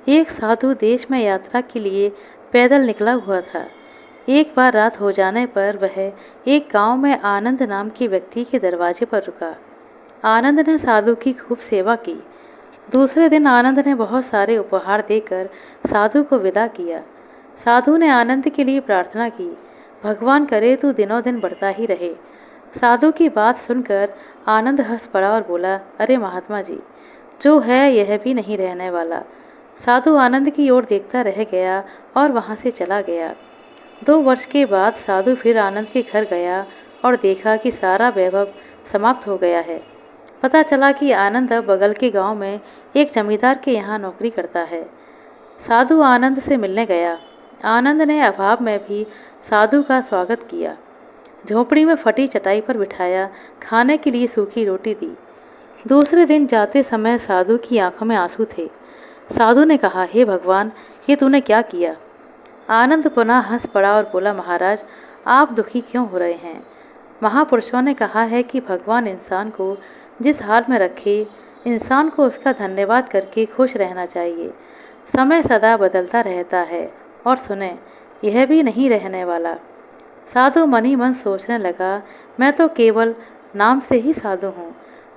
एक साधु देश में यात्रा के लिए पैदल निकला हुआ था। एक बार रात हो जाने पर वह एक गांव में आनंद नाम के व्यक्ति के दरवाजे पर रुका। आनंद ने साधु की खूब सेवा की। दूसरे दिन आनंद ने बहुत सारे उपहार देकर साधु को विदा किया। साधु ने आनंद के लिए प्रार्थना की, भगवान करे तू दिनों दिन बढ़ता ही रहे। साधु की बात सुनकर आनंद हंस पड़ा और बोला, अरे महात्मा जी, जो है यह भी नहीं रहने वाला। साधु आनंद की ओर देखता रह गया और वहां से चला गया। 2 वर्ष के बाद साधु फिर आनंद के घर गया और देखा कि सारा वैभव समाप्त हो गया है। पता चला कि आनंद अब बगल के गांव में एक जमींदार के यहाँ नौकरी करता है। साधु आनंद से मिलने गया। आनंद ने अभाव में भी साधु का स्वागत किया। झोंपड़ी में फटी चटाई पर बिठाया, खाने के लिए सूखी रोटी दी। दूसरे दिन जाते समय साधु की आंखों में आंसू थे। साधु ने कहा, हे भगवान, ये तूने क्या किया? आनंद पुनः हंस पड़ा और बोला, महाराज, आप दुखी क्यों हो रहे हैं? महापुरुषों ने कहा है कि भगवान इंसान को जिस हाल में रखे, इंसान को उसका धन्यवाद करके खुश रहना चाहिए। समय सदा बदलता रहता है और सुने, यह भी नहीं रहने वाला। साधु मन ही मन सोचने लगा, मैं तो केवल नाम से ही साधु हूँ,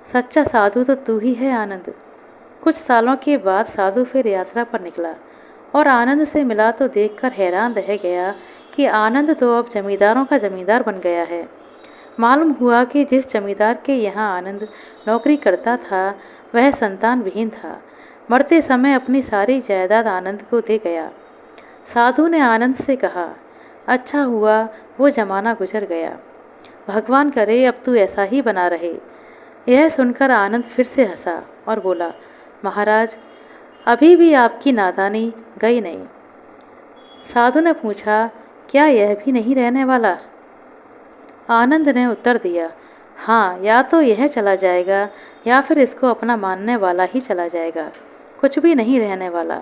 सच्चा साधु तो तू ही है आनंद। कुछ सालों के बाद साधु फिर यात्रा पर निकला और आनंद से मिला तो देखकर हैरान रह गया कि आनंद तो अब जमींदारों का जमींदार बन गया है। मालूम हुआ कि जिस जमींदार के यहाँ आनंद नौकरी करता था वह संतान विहीन था। मरते समय अपनी सारी जायदाद आनंद को दे गया। साधु ने आनंद से कहा, अच्छा हुआ वो जमाना गुजर गया, भगवान करे अब तू ऐसा ही बना रहे। यह सुनकर आनंद फिर से हंसा और बोला, महाराज, अभी भी आपकी नादानी गई नहीं। साधु ने पूछा, क्या यह भी नहीं रहने वाला? आनंद ने उत्तर दिया, हाँ, या तो यह चला जाएगा या फिर इसको अपना मानने वाला ही चला जाएगा। कुछ भी नहीं रहने वाला।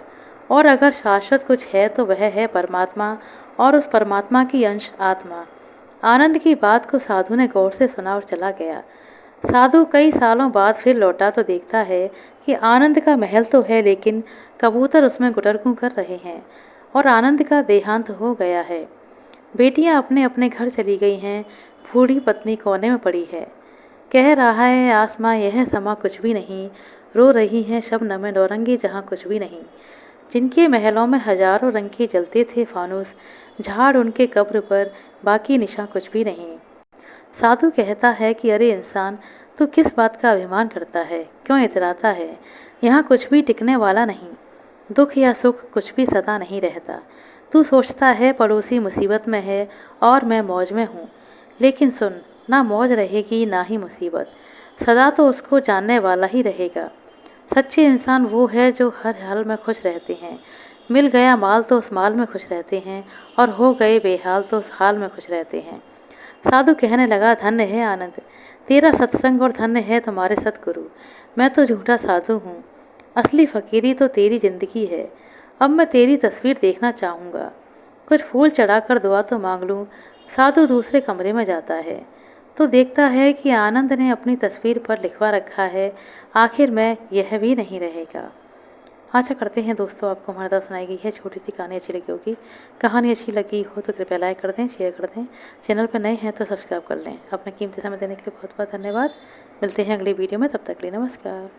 और अगर शाश्वत कुछ है तो वह है परमात्मा और उस परमात्मा की अंश आत्मा। आनंद की बात को साधु ने गौर से सुना और चला गया। साधु कई सालों बाद फिर लौटा तो देखता है कि आनंद का महल तो है, लेकिन कबूतर उसमें गुटरगू कर रहे हैं और आनंद का देहांत हो गया है। बेटियां अपने अपने घर चली गई हैं, बूढ़ी पत्नी कोने में पड़ी है। कह रहा है आसमां, यह समा कुछ भी नहीं, रो रही हैं शबनमें नौरंगी जहाँ कुछ भी नहीं। जिनके महलों में हजारों रंग के जलते थे फानूस, झाड़ उनके कब्र पर, बाकी निशा कुछ भी नहीं। साधु कहता है कि अरे इंसान, तू किस बात का अभिमान करता है, क्यों इतराता है? यहाँ कुछ भी टिकने वाला नहीं। दुख या सुख कुछ भी सदा नहीं रहता। तू सोचता है पड़ोसी मुसीबत में है और मैं मौज में हूँ, लेकिन सुन, ना मौज रहेगी ना ही मुसीबत, सदा तो उसको जानने वाला ही रहेगा। सच्चे इंसान वो है जो हर हाल में खुश रहते हैं। मिल गया माल तो उस माल में खुश रहते हैं और हो गए बेहाल तो उस हाल में खुश रहते हैं। साधु कहने लगा, धन्य है आनंद, तेरा सत्संग और धन्य है तुम्हारे सतगुरु। मैं तो झूठा साधु हूँ, असली फकीरी तो तेरी जिंदगी है। अब मैं तेरी तस्वीर देखना चाहूँगा। कुछ फूल चढ़ाकर दुआ तो मांग लूँ। साधु दूसरे कमरे में जाता है तो देखता है कि आनंद ने अपनी तस्वीर पर लिखवा रखा है, आखिर में यह भी नहीं रहेगा। आशा करते हैं दोस्तों आपको हमारे द्वारा सुनाई गई है छोटी सी कहानी अच्छी लगी होगी। कहानी अच्छी लगी हो तो कृपया लाइक कर दें, शेयर कर दें। चैनल पर नए हैं तो सब्सक्राइब कर लें। अपना कीमती समय देने के लिए बहुत बहुत धन्यवाद। मिलते हैं अगली वीडियो में, तब तक के लिए नमस्कार।